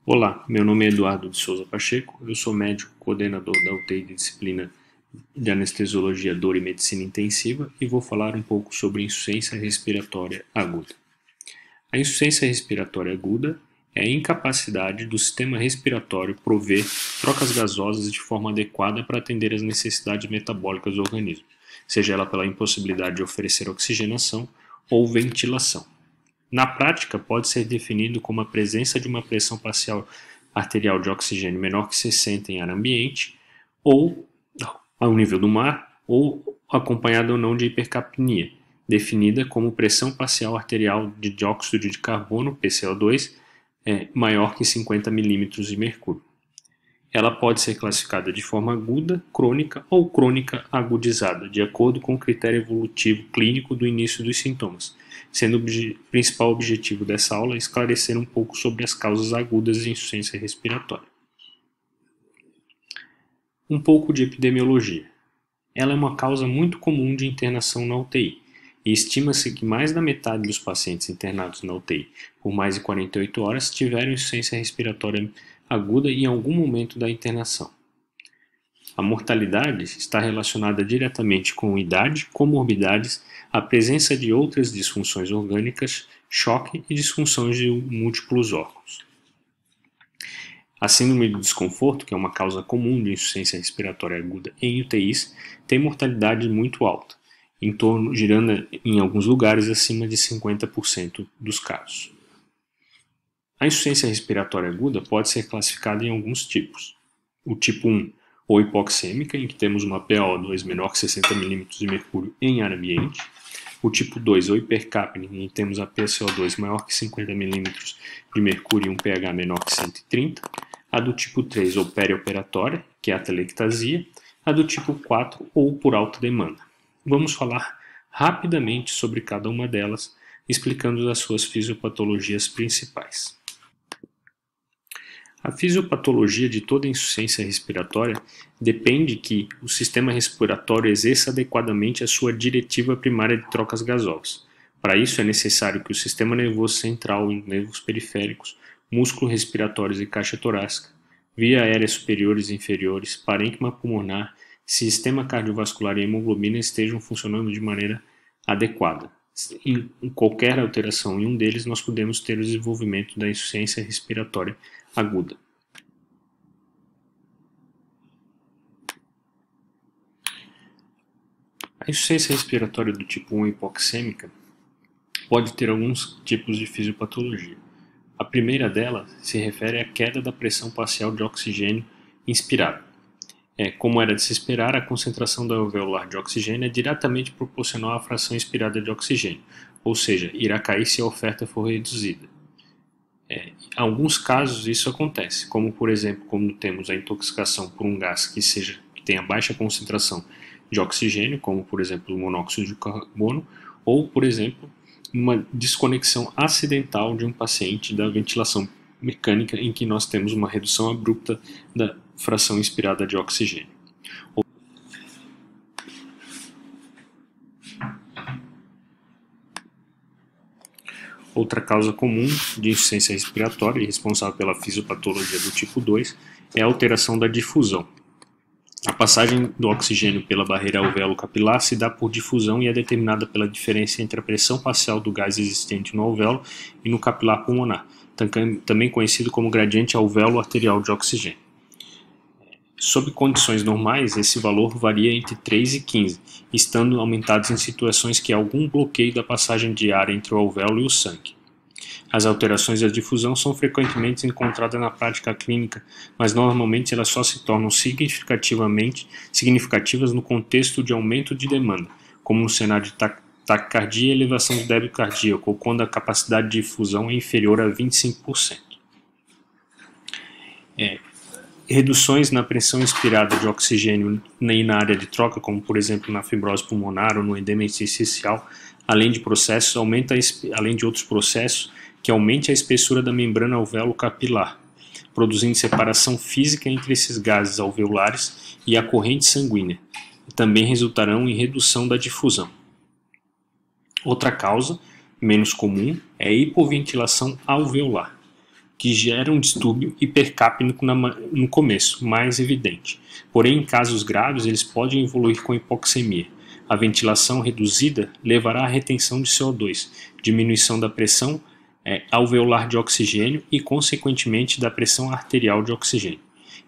Olá, meu nome é Eduardo de Souza Pacheco, eu sou médico coordenador da UTI de disciplina de Anestesiologia, Dor e Medicina Intensiva e vou falar um pouco sobre insuficiência respiratória aguda. A insuficiência respiratória aguda é a incapacidade do sistema respiratório prover trocas gasosas de forma adequada para atender às necessidades metabólicas do organismo, seja ela pela impossibilidade de oferecer oxigenação ou ventilação. Na prática, pode ser definido como a presença de uma pressão parcial arterial de oxigênio menor que 60 em ar ambiente, ou ao nível do mar, ou acompanhada ou não de hipercapnia, definida como pressão parcial arterial de dióxido de carbono, PCO2, maior que 50 milímetros de mercúrio. Ela pode ser classificada de forma aguda, crônica ou crônica agudizada, de acordo com o critério evolutivo clínico do início dos sintomas, sendo o principal objetivo dessa aula esclarecer um pouco sobre as causas agudas de insuficiência respiratória. Um pouco de epidemiologia. Ela é uma causa muito comum de internação na UTI, e estima-se que mais da metade dos pacientes internados na UTI por mais de 48 horas tiveram insuficiência respiratória aguda em algum momento da internação. A mortalidade está relacionada diretamente com idade, comorbidades, a presença de outras disfunções orgânicas, choque e disfunções de múltiplos órgãos. A síndrome de desconforto, que é uma causa comum de insuficiência respiratória aguda em UTIs, tem mortalidade muito alta, girando em alguns lugares acima de 50% dos casos. A insuficiência respiratória aguda pode ser classificada em alguns tipos. O tipo 1, ou hipoxêmica, em que temos uma PaO2 menor que 60 milímetros de mercúrio em ar ambiente. O tipo 2, ou hipercapnia, em que temos a PaCO2 maior que 50 milímetros de mercúrio e um pH menor que 130. A do tipo 3, ou perioperatória, que é a atelectasia. A do tipo 4, ou por alta demanda. Vamos falar rapidamente sobre cada uma delas, explicando as suas fisiopatologias principais. A fisiopatologia de toda insuficiência respiratória depende que o sistema respiratório exerça adequadamente a sua diretiva primária de trocas gasosas. Para isso é necessário que o sistema nervoso central e nervos periféricos, músculos respiratórios e caixa torácica, via aérea superiores e inferiores, parênquima pulmonar, sistema cardiovascular e hemoglobina estejam funcionando de maneira adequada. Em qualquer alteração em um deles, nós podemos ter o desenvolvimento da insuficiência respiratória aguda. A insuficiência respiratória do tipo 1 hipoxêmica pode ter alguns tipos de fisiopatologia. A primeira delas se refere à queda da pressão parcial de oxigênio inspirado. Como era de se esperar, a concentração da alveolar de oxigênio é diretamente proporcional à fração inspirada de oxigênio, ou seja, irá cair se a oferta for reduzida. Em alguns casos isso acontece, como por exemplo quando temos a intoxicação por um gás que tenha baixa concentração de oxigênio, como por exemplo o monóxido de carbono, ou por exemplo uma desconexão acidental de um paciente da ventilação mecânica em que nós temos uma redução abrupta da fração inspirada de oxigênio. Outra causa comum de insuficiência respiratória e responsável pela fisiopatologia do tipo 2 é a alteração da difusão. A passagem do oxigênio pela barreira alvéolo-capilar se dá por difusão e é determinada pela diferença entre a pressão parcial do gás existente no alvéolo e no capilar pulmonar, também conhecido como gradiente alvéolo-arterial de oxigênio. Sob condições normais, esse valor varia entre 3 e 15, estando aumentados em situações que há algum bloqueio da passagem de ar entre o alvéolo e o sangue. As alterações da difusão são frequentemente encontradas na prática clínica, mas normalmente elas só se tornam significativas no contexto de aumento de demanda, como no cenário de taquicardia e elevação do débito cardíaco, ou quando a capacidade de difusão é inferior a 25%. Reduções na pressão inspirada de oxigênio na área de troca, como por exemplo na fibrose pulmonar ou no edema intersticial, além de outros processos, que aumente a espessura da membrana alvéolo-capilar, produzindo separação física entre esses gases alveolares e a corrente sanguínea, e também resultarão em redução da difusão. Outra causa, menos comum, é a hipoventilação alveolar, que gera um distúrbio hipercápnico no começo, mais evidente. Porém, em casos graves, eles podem evoluir com hipoxemia. A ventilação reduzida levará à retenção de CO2, diminuição da pressão alveolar de oxigênio e, consequentemente, da pressão arterial de oxigênio.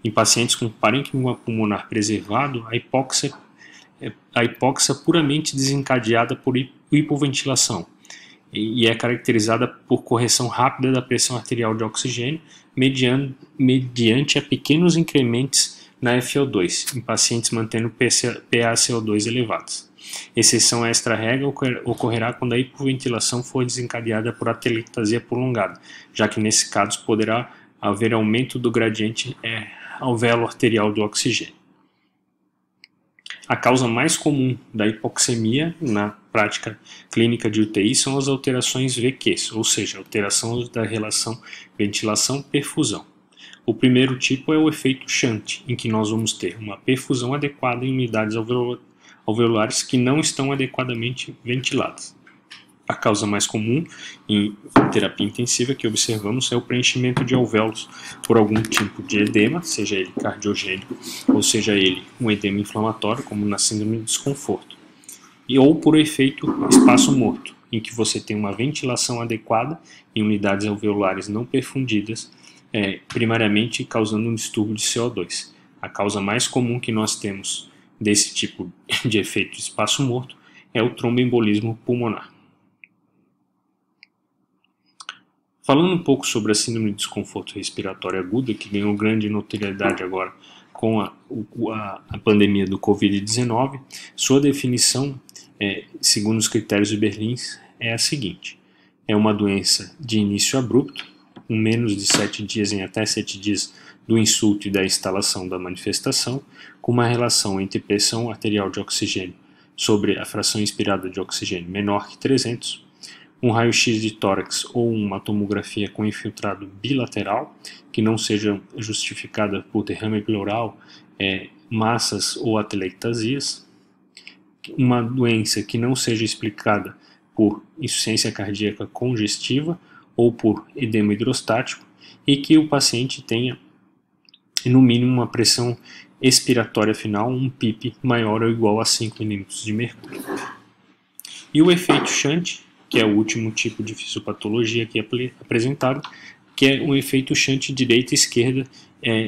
Em pacientes com parênquima pulmonar preservado, a hipóxia puramente desencadeada por hipoventilação e é caracterizada por correção rápida da pressão arterial de oxigênio mediante a pequenos incrementos na FO2 em pacientes mantendo PaCO2 elevados. Exceção a esta regra ocorrerá quando a hipoventilação for desencadeada por atelectasia prolongada, já que nesse caso poderá haver aumento do gradiente alvéolo arterial do oxigênio. A causa mais comum da hipoxemia na prática clínica de UTI são as alterações VQs, ou seja, alteração da relação ventilação-perfusão. O primeiro tipo é o efeito Shunt, em que nós vamos ter uma perfusão adequada em unidades alveolares que não estão adequadamente ventiladas. A causa mais comum em terapia intensiva que observamos é o preenchimento de alvéolos por algum tipo de edema, seja ele cardiogênico ou seja ele um edema inflamatório, como na síndrome de desconforto, ou por efeito espaço morto, em que você tem uma ventilação adequada em unidades alveolares não perfundidas, primariamente causando um distúrbio de CO2. A causa mais comum que nós temos desse tipo de efeito de espaço morto é o tromboembolismo pulmonar. Falando um pouco sobre a síndrome de desconforto respiratório aguda, que ganhou grande notoriedade agora com a pandemia do Covid-19, sua definição, segundo os critérios de Berlim, é a seguinte: é uma doença de início abrupto, com menos de 7 dias em até 7 dias do insulto e da instalação da manifestação, com uma relação entre pressão arterial de oxigênio sobre a fração inspirada de oxigênio menor que 300, um raio-x de tórax ou uma tomografia com infiltrado bilateral, que não seja justificada por derrame pleural, massas ou atelectasias, uma doença que não seja explicada por insuficiência cardíaca congestiva ou por edema hidrostático e que o paciente tenha, no mínimo, uma pressão expiratória final, um PIP maior ou igual a 5 mm de mercúrio. E o efeito Shunt, que é o último tipo de fisiopatologia aqui apresentado, que é um efeito Shunt direita e esquerda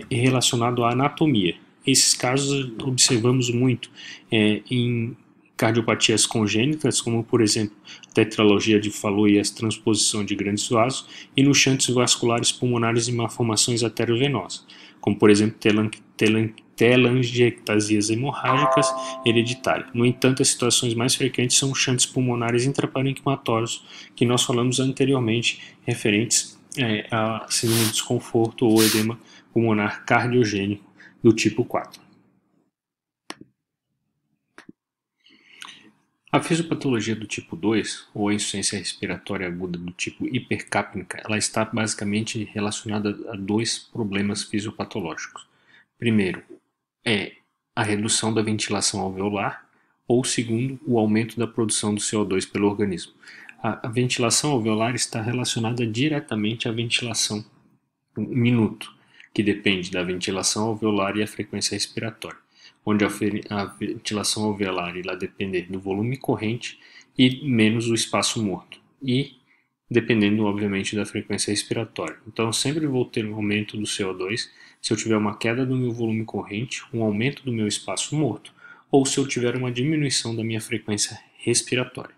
relacionado à anatomia. Esses casos observamos muito em cardiopatias congênitas, como por exemplo a tetralogia de Fallot e a transposição de grandes vasos, e nos shunts vasculares pulmonares e malformações arteriovenosas, como por exemplo telangiectasias hemorrágicas hereditárias. No entanto, as situações mais frequentes são shunts pulmonares intraparenquimatórios, que nós falamos anteriormente, referentes a síndrome de desconforto ou edema pulmonar cardiogênico do tipo 4. A fisiopatologia do tipo 2, ou a insuficiência respiratória aguda do tipo hipercápnica, ela está basicamente relacionada a dois problemas fisiopatológicos. Primeiro, é a redução da ventilação alveolar, ou segundo, o aumento da produção do CO2 pelo organismo. A ventilação alveolar está relacionada diretamente à ventilação minuto, que depende da ventilação alveolar e a frequência respiratória, onde a ventilação alveolar irá depender do volume corrente e menos o espaço morto, e dependendo, obviamente, da frequência respiratória. Então, eu sempre vou ter um aumento do CO2 se eu tiver uma queda do meu volume corrente, um aumento do meu espaço morto, ou se eu tiver uma diminuição da minha frequência respiratória.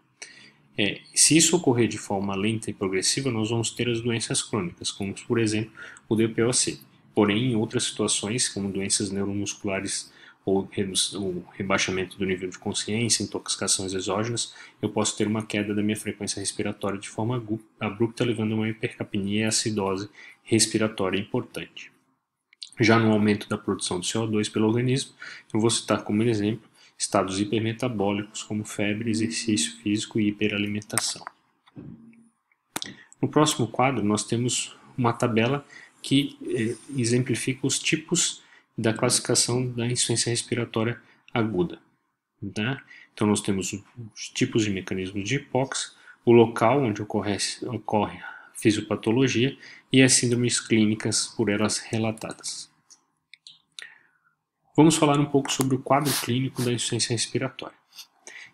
Se isso ocorrer de forma lenta e progressiva, nós vamos ter as doenças crônicas, como, por exemplo, o DPOC. Porém, em outras situações, como doenças neuromusculares ou o rebaixamento do nível de consciência, intoxicações exógenas, eu posso ter uma queda da minha frequência respiratória de forma abrupta, levando a uma hipercapnia e acidose respiratória importante. Já no aumento da produção de CO2 pelo organismo, eu vou citar como exemplo estados hipermetabólicos como febre, exercício físico e hiperalimentação. No próximo quadro, nós temos uma tabela que exemplifica os tipos da classificação da insuficiência respiratória aguda. Tá? Então, nós temos os tipos de mecanismos de hipóxia, o local onde ocorre fisiopatologia e as síndromes clínicas por elas relatadas. Vamos falar um pouco sobre o quadro clínico da insuficiência respiratória.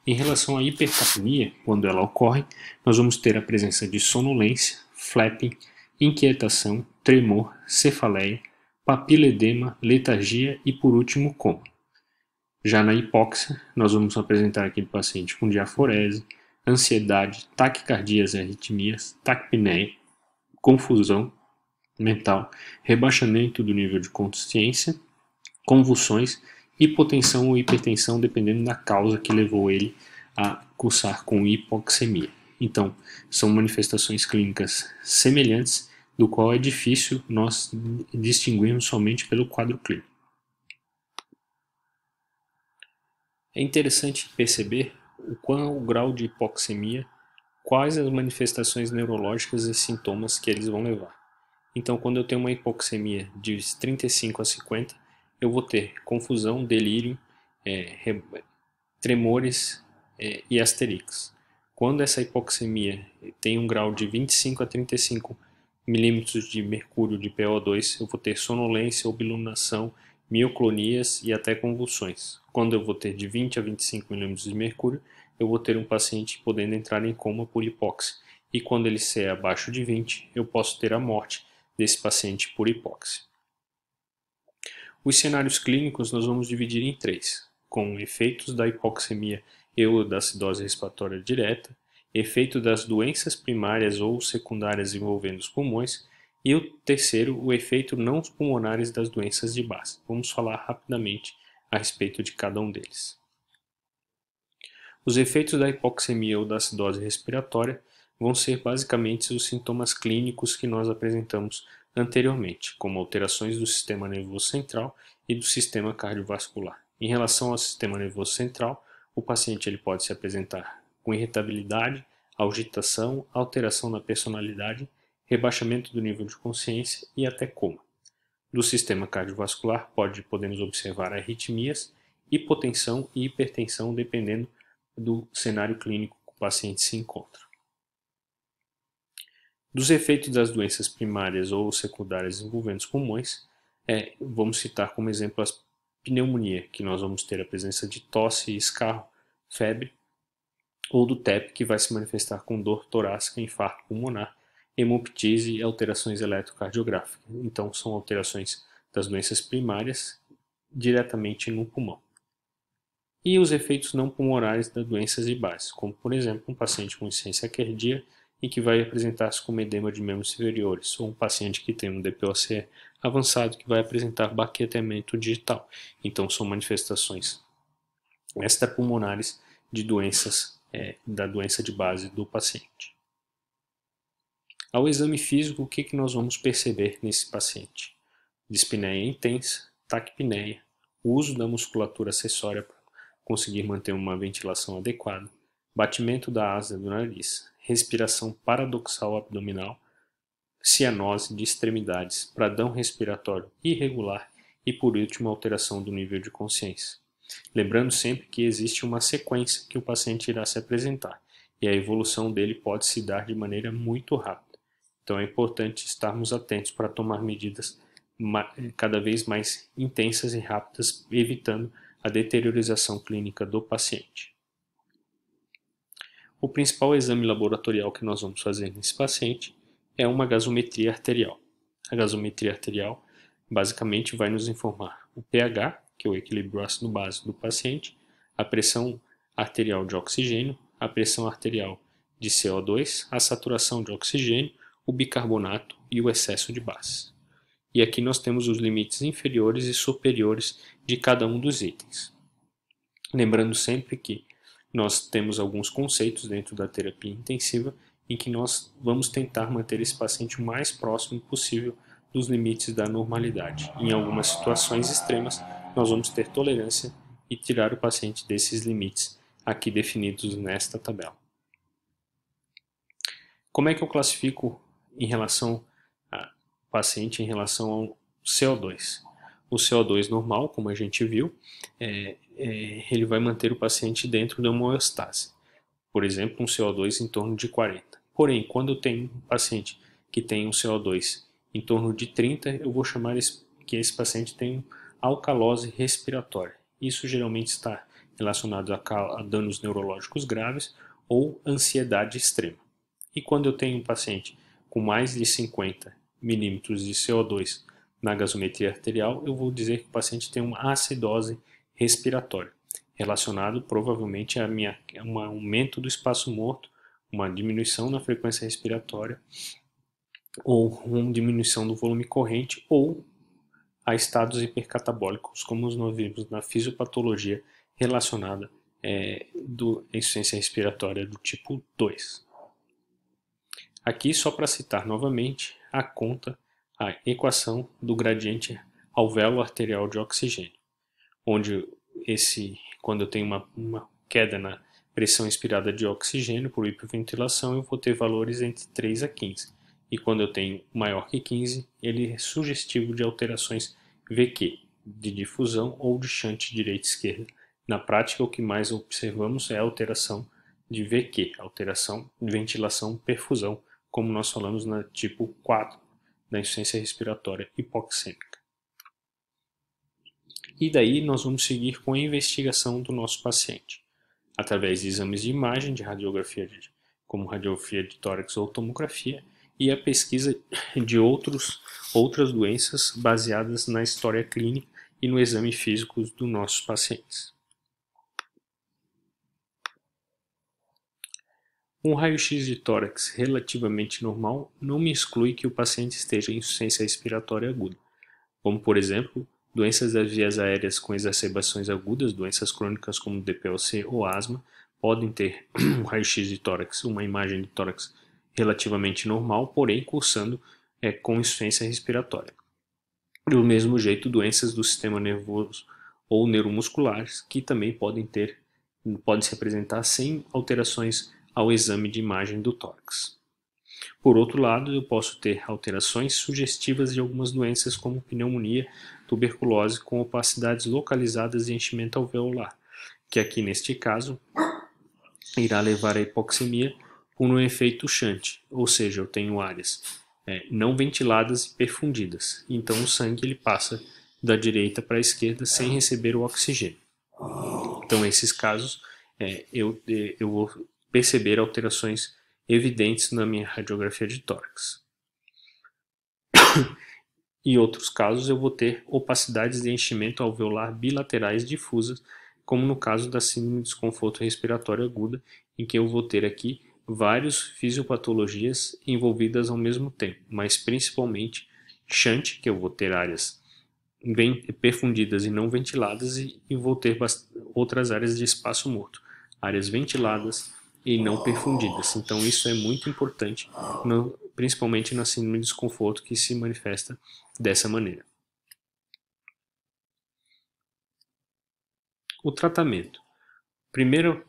Em relação à hipercapnia, quando ela ocorre, nós vamos ter a presença de sonolência, flapping, inquietação, tremor, cefaleia, papiledema, letargia e, por último, coma. Já na hipóxia, nós vamos apresentar aquele paciente com diaforese, ansiedade, taquicardias e arritmias, taquipneia, confusão mental, rebaixamento do nível de consciência, convulsões, hipotensão ou hipertensão, dependendo da causa que levou ele a cursar com hipoxemia. Então, são manifestações clínicas semelhantes, do qual é difícil nós distinguirmos somente pelo quadro clínico. É interessante perceber qual é o grau de hipoxemia, quais as manifestações neurológicas e sintomas que eles vão levar. Então, quando eu tenho uma hipoxemia de 35 a 50, eu vou ter confusão, delírio, tremores e asterix. Quando essa hipoxemia tem um grau de 25 a 35 milímetros de mercúrio de PO2, eu vou ter sonolência, obilunação, mioclonias e até convulsões. Quando eu vou ter de 20 a 25 milímetros de mercúrio, eu vou ter um paciente podendo entrar em coma por hipóxia. E quando ele ser abaixo de 20, eu posso ter a morte desse paciente por hipóxia. Os cenários clínicos nós vamos dividir em 3, com efeitos da hipoxemia ou da acidose respiratória direta, efeito das doenças primárias ou secundárias envolvendo os pulmões, e o terceiro, o efeito não pulmonares das doenças de base. Vamos falar rapidamente a respeito de cada um deles. Os efeitos da hipoxemia ou da acidose respiratória vão ser basicamente os sintomas clínicos que nós apresentamos anteriormente, como alterações do sistema nervoso central e do sistema cardiovascular. Em relação ao sistema nervoso central, o paciente ele pode se apresentar com irritabilidade, agitação, alteração na personalidade, rebaixamento do nível de consciência e até coma. Do sistema cardiovascular podemos observar arritmias, hipotensão e hipertensão dependendo do cenário clínico que o paciente se encontra. Dos efeitos das doenças primárias ou secundárias envolvendo os pulmões, vamos citar como exemplo a pneumonia, que nós vamos ter a presença de tosse, escarro, febre, ou do TEP, que vai se manifestar com dor torácica, infarto pulmonar, hemoptise e alterações eletrocardiográficas. Então, são alterações das doenças primárias diretamente no pulmão. E os efeitos não pulmonares das doenças de base, como, por exemplo, um paciente com insuficiência cardíaca e que vai apresentar-se como edema de membros inferiores, ou um paciente que tem um DPOC avançado que vai apresentar baquetamento digital. Então, são manifestações extrapulmonares de doenças da doença de base do paciente. Ao exame físico, o que nós vamos perceber nesse paciente? Dispneia intensa, taquipneia, o uso da musculatura acessória para conseguir manter uma ventilação adequada, batimento da asa do nariz, respiração paradoxal abdominal, cianose de extremidades, pradão respiratório irregular e, por último, alteração do nível de consciência. Lembrando sempre que existe uma sequência que o paciente irá se apresentar e a evolução dele pode se dar de maneira muito rápida. Então é importante estarmos atentos para tomar medidas cada vez mais intensas e rápidas, evitando a deteriorização clínica do paciente. O principal exame laboratorial que nós vamos fazer nesse paciente é uma gasometria arterial. A gasometria arterial basicamente vai nos informar o pH, que é o equilíbrio ácido-base do paciente, a pressão arterial de oxigênio, a pressão arterial de CO2, a saturação de oxigênio, o bicarbonato e o excesso de base. E aqui nós temos os limites inferiores e superiores de cada um dos itens. Lembrando sempre que nós temos alguns conceitos dentro da terapia intensiva em que nós vamos tentar manter esse paciente o mais próximo possível dos limites da normalidade. Em algumas situações extremas, nós vamos ter tolerância e tirar o paciente desses limites aqui definidos nesta tabela. Como é que eu classifico em relação ao paciente em relação ao CO2? O CO2 normal, como a gente viu, ele vai manter o paciente dentro da homeostase. Por exemplo, um CO2 em torno de 40. Porém, quando eu tenho um paciente que tem um CO2 em torno de 30, eu vou chamar que esse paciente tem alcalose respiratória. Isso geralmente está relacionado a danos neurológicos graves ou ansiedade extrema. E quando eu tenho um paciente com mais de 50 milímetros de CO2 na gasometria arterial, eu vou dizer que o paciente tem uma acidose respiratória, relacionado provavelmente a um aumento do espaço morto, uma diminuição na frequência respiratória, ou uma diminuição do volume corrente, ou a estados hipercatabólicos, como nós vimos na fisiopatologia relacionada da insuficiência respiratória do tipo 2. Aqui, só para citar novamente, a equação do gradiente alvéolo arterial de oxigênio, onde quando eu tenho uma queda na pressão inspirada de oxigênio por hiperventilação, eu vou ter valores entre 3 a 15. E quando eu tenho maior que 15, ele é sugestivo de alterações VQ, de difusão ou de shunt direita-esquerda. Na prática, o que mais observamos é a alteração de VQ, alteração de ventilação-perfusão, como nós falamos na tipo 4, da insuficiência respiratória hipoxêmica. E daí nós vamos seguir com a investigação do nosso paciente, através de exames de imagem, de radiografia, como radiografia de tórax ou tomografia, e a pesquisa de outras doenças baseadas na história clínica e no exame físico dos nossos pacientes. Um raio-x de tórax relativamente normal não me exclui que o paciente esteja em insuficiência respiratória aguda, como, por exemplo, doenças das vias aéreas com exacerbações agudas, doenças crônicas como DPLC ou asma, podem ter um raio-x de tórax, uma imagem de tórax relativamente normal, porém cursando com insuficiência respiratória. Do mesmo jeito, doenças do sistema nervoso ou neuromusculares, que também podem se apresentar sem alterações ao exame de imagem do tórax. Por outro lado, eu posso ter alterações sugestivas de algumas doenças como pneumonia, tuberculose com opacidades localizadas de enchimento alveolar, que aqui neste caso irá levar à hipoxemia por um efeito shunt, ou seja, eu tenho áreas não ventiladas e perfundidas, então o sangue ele passa da direita para a esquerda sem receber o oxigênio. Então, nesses casos, eu vou perceber alterações evidentes na minha radiografia de tórax. Em outros casos, eu vou ter opacidades de enchimento alveolar bilaterais difusas, como no caso da síndrome de desconforto respiratório aguda, em que eu vou ter aqui várias fisiopatologias envolvidas ao mesmo tempo, mas principalmente shunt, que eu vou ter áreas bem perfundidas e não ventiladas, e vou ter outras áreas de espaço morto, áreas ventiladas e não perfundidas. Então isso é muito importante, principalmente na síndrome de desconforto, que se manifesta dessa maneira. O tratamento. Primeira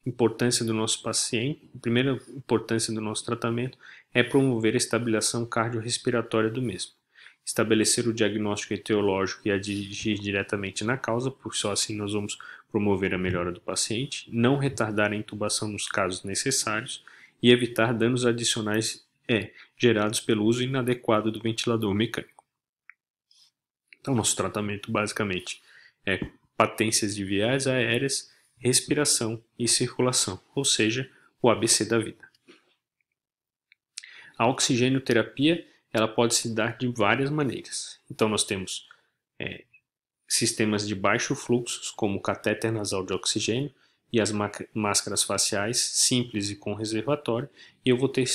importância do nosso paciente, a primeira importância do nosso tratamento é promover a estabilização cardiorrespiratória do mesmo. Estabelecer o diagnóstico etiológico e agir diretamente na causa, por só assim nós vamos promover a melhora do paciente, não retardar a intubação nos casos necessários e evitar danos adicionais gerados pelo uso inadequado do ventilador mecânico. Então, nosso tratamento basicamente é patências de vias aéreas, respiração e circulação, ou seja, o ABC da vida. A oxigênio-terapia ela pode se dar de várias maneiras. Então nós temos sistemas de baixo fluxo, como o catéter nasal de oxigênio e as máscaras faciais simples e com reservatório, e eu vou ter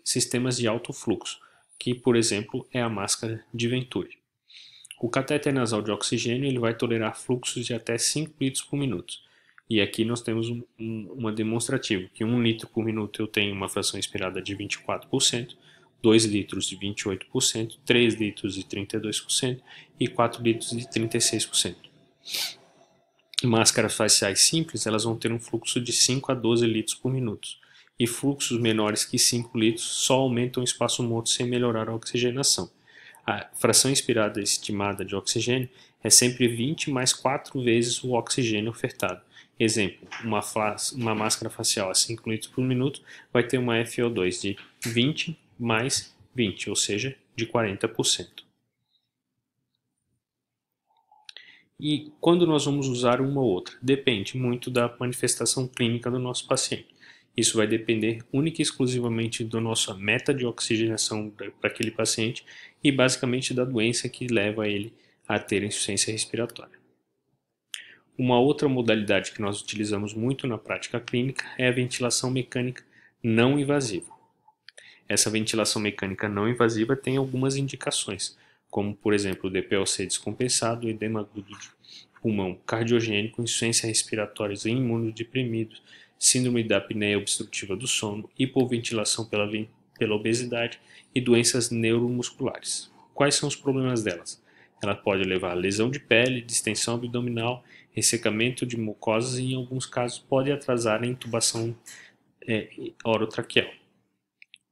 sistemas de alto fluxo, que por exemplo é a máscara de Venturi. O catéter nasal de oxigênio ele vai tolerar fluxos de até 5 litros por minuto. E aqui nós temos uma demonstrativa, que 1 litro por minuto eu tenho uma fração inspirada de 24%, 2 litros de 28%, 3 litros de 32% e 4 litros de 36%. Máscaras faciais simples elas vão ter um fluxo de 5 a 12 litros por minuto. E fluxos menores que 5 litros só aumentam o espaço morto sem melhorar a oxigenação. A fração inspirada estimada de oxigênio é sempre 20 mais 4 vezes o oxigênio ofertado. Exemplo, uma máscara facial a 5 litros por minuto vai ter uma FO2 de 20 mais 20, ou seja, de 40%. E quando nós vamos usar uma ou outra? Depende muito da manifestação clínica do nosso paciente. Isso vai depender única e exclusivamente da nossa meta de oxigenação daquele paciente e basicamente da doença que leva ele a ter insuficiência respiratória. Uma outra modalidade que nós utilizamos muito na prática clínica é a ventilação mecânica não invasiva. Essa ventilação mecânica não invasiva tem algumas indicações, como por exemplo o DPLC descompensado, edema agudo de pulmão cardiogênico, insuficiência respiratória em imunodeprimidos, síndrome da apneia obstrutiva do sono, hipoventilação pela obesidade e doenças neuromusculares. Quais são os problemas delas? Ela pode levar a lesão de pele, distensão abdominal, ressecamento de mucosas e em alguns casos pode atrasar a intubação orotraqueal.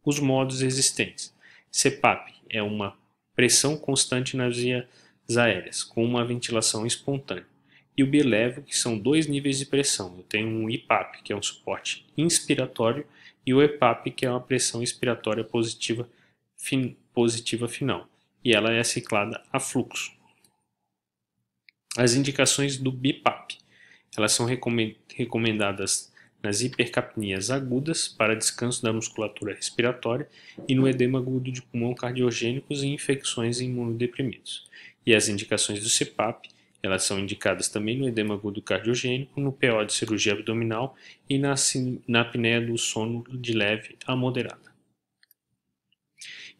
Os modos existentes. CPAP é uma pressão constante nas vias aéreas, com uma ventilação espontânea. E o bilevo, que são dois níveis de pressão. Eu tenho um IPAP, que é um suporte inspiratório, e o EPAP, que é uma pressão expiratória positiva final. E ela é ciclada a fluxo. As indicações do BiPAP. Elas são recomendadas nas hipercapnias agudas para descanso da musculatura respiratória e no edema agudo de pulmão cardiogênicos e infecções em imunodeprimidos. E as indicações do CPAP, elas são indicadas também no edema agudo cardiogênico, no PO de cirurgia abdominal e na apneia do sono de leve a moderada.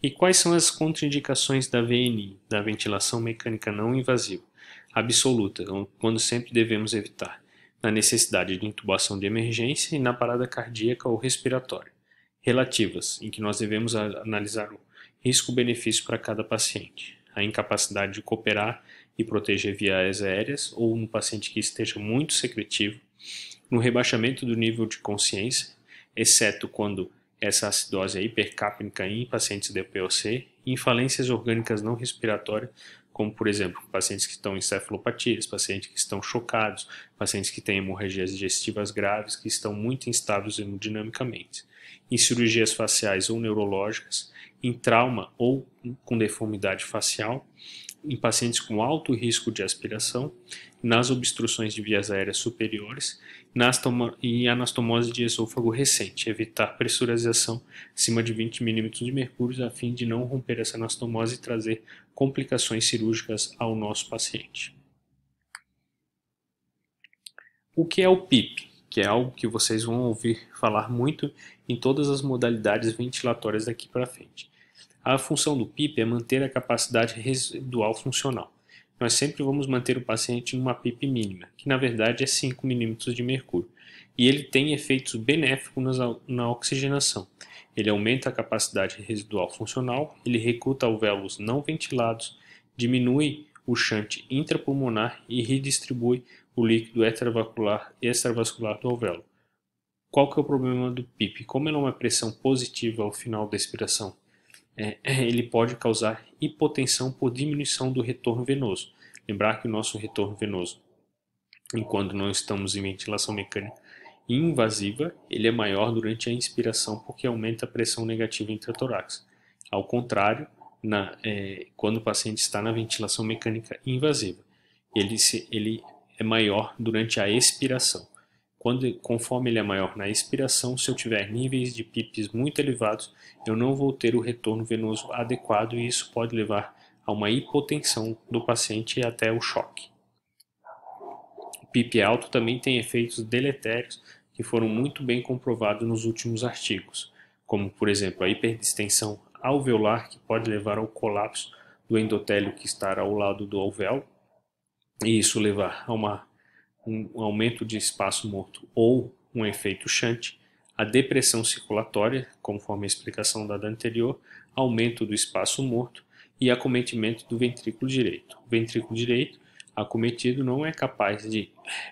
E quais são as contraindicações da VNI, da ventilação mecânica não invasiva? Absoluta, quando sempre devemos evitar. Na necessidade de intubação de emergência e na parada cardíaca ou respiratória. Relativas, em que nós devemos analisar o risco-benefício para cada paciente. A incapacidade de cooperar e proteger vias aéreas ou um paciente que esteja muito secretivo. No rebaixamento do nível de consciência, exceto quando essa acidose é hipercápnica em pacientes DPOC, em falências orgânicas não respiratórias, como por exemplo, pacientes que estão em cefalopatias, pacientes que estão chocados, pacientes que têm hemorragias digestivas graves, que estão muito instáveis hemodinamicamente, em cirurgias faciais ou neurológicas, em trauma ou com deformidade facial, em pacientes com alto risco de aspiração, nas obstruções de vias aéreas superiores e anastomose de esôfago recente, evitar pressurização acima de 20 mm de mercúrio a fim de não romper essa anastomose e trazer complicações cirúrgicas ao nosso paciente. O que é o PIP? Que é algo que vocês vão ouvir falar muito em todas as modalidades ventilatórias daqui para frente. A função do PIP é manter a capacidade residual funcional. Nós sempre vamos manter o paciente em uma PIP mínima, que na verdade é 5 mm de mercúrio, e ele tem efeitos benéficos na oxigenação. Ele aumenta a capacidade residual funcional, ele recruta alvéolos não ventilados, diminui o shunt intrapulmonar e redistribui o líquido extravascular do alvéolo. Qual que é o problema do PIP? Como ele é uma pressão positiva ao final da expiração, ele pode causar hipotensão por diminuição do retorno venoso. Lembrar que o nosso retorno venoso, enquanto não estamos em ventilação mecânica invasiva, ele é maior durante a inspiração porque aumenta a pressão negativa intratorácica. Ao contrário, quando o paciente está na ventilação mecânica invasiva, ele é maior durante a expiração. Conforme ele é maior na expiração, se eu tiver níveis de PIPs muito elevados, eu não vou ter o retorno venoso adequado e isso pode levar a uma hipotensão do paciente e até o choque. O PIP alto também tem efeitos deletérios que foram muito bem comprovados nos últimos artigos, como por exemplo a hiperdistensão alveolar, que pode levar ao colapso do endotélio que está ao lado do alvéolo, e isso levar a um aumento de espaço morto ou um efeito shunt, a depressão circulatória, conforme a explicação dada anterior, aumento do espaço morto e acometimento do ventrículo direito. O ventrículo direito acometido não é capaz de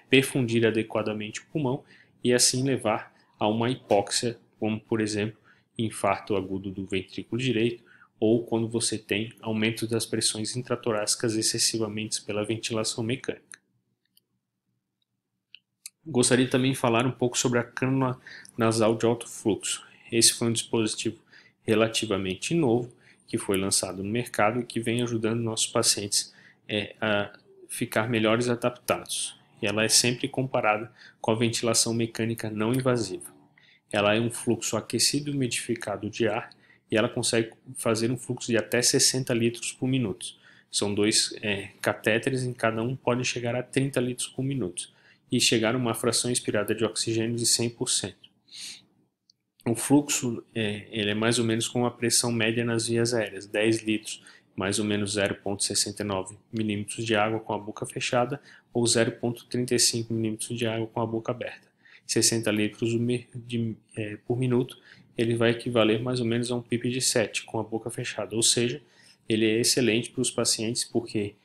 perfundir adequadamente o pulmão e assim levar a uma hipóxia, como por exemplo, infarto agudo do ventrículo direito, ou quando você tem aumento das pressões intratorácicas excessivamente pela ventilação mecânica. Gostaria também de falar um pouco sobre a cânula nasal de alto fluxo. Esse foi um dispositivo relativamente novo, que foi lançado no mercado e que vem ajudando nossos pacientes a ficar melhores adaptados. E ela é sempre comparada com a ventilação mecânica não invasiva. Ela é um fluxo aquecido e umidificado de ar e ela consegue fazer um fluxo de até 60 litros por minuto. São dois catéteres, em cada um pode chegar a 30 litros por minuto e chegar a uma fração inspirada de oxigênio de 100%. O fluxo ele é mais ou menos como a pressão média nas vias aéreas, 10 litros, mais ou menos 0,69 milímetros de água com a boca fechada ou 0,35 milímetros de água com a boca aberta. 60 litros por minuto, ele vai equivaler mais ou menos a um PIP de 7 com a boca fechada, ou seja, ele é excelente para os pacientes porque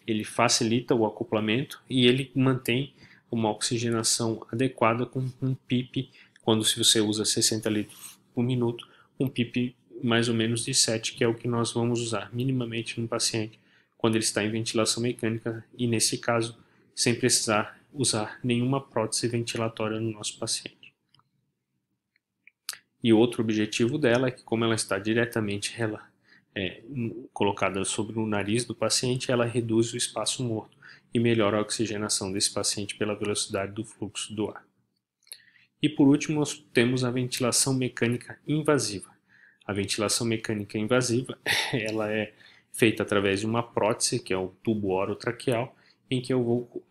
ele facilita o acoplamento e ele mantém uma oxigenação adequada com um PIP, quando se você usa 60 litros por minuto, um PIP mais ou menos de 7, que é o que nós vamos usar minimamente no paciente quando ele está em ventilação mecânica e nesse caso sem precisar usar nenhuma prótese ventilatória no nosso paciente. E outro objetivo dela é que, como ela está diretamente colocada sobre o nariz do paciente, ela reduz o espaço morto e melhora a oxigenação desse paciente pela velocidade do fluxo do ar. E por último, nós temos a ventilação mecânica invasiva. A ventilação mecânica invasiva ela é feita através de uma prótese, que é o tubo orotraqueal, em que eu vou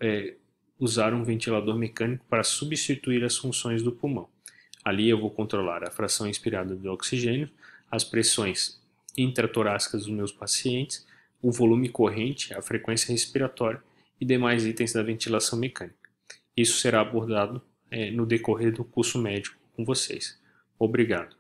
usar um ventilador mecânico para substituir as funções do pulmão. Ali eu vou controlar a fração inspirada de oxigênio, as pressões intratorácicas dos meus pacientes, o volume corrente, a frequência respiratória e demais itens da ventilação mecânica. Isso será abordado no decorrer do curso médico com vocês. Obrigado.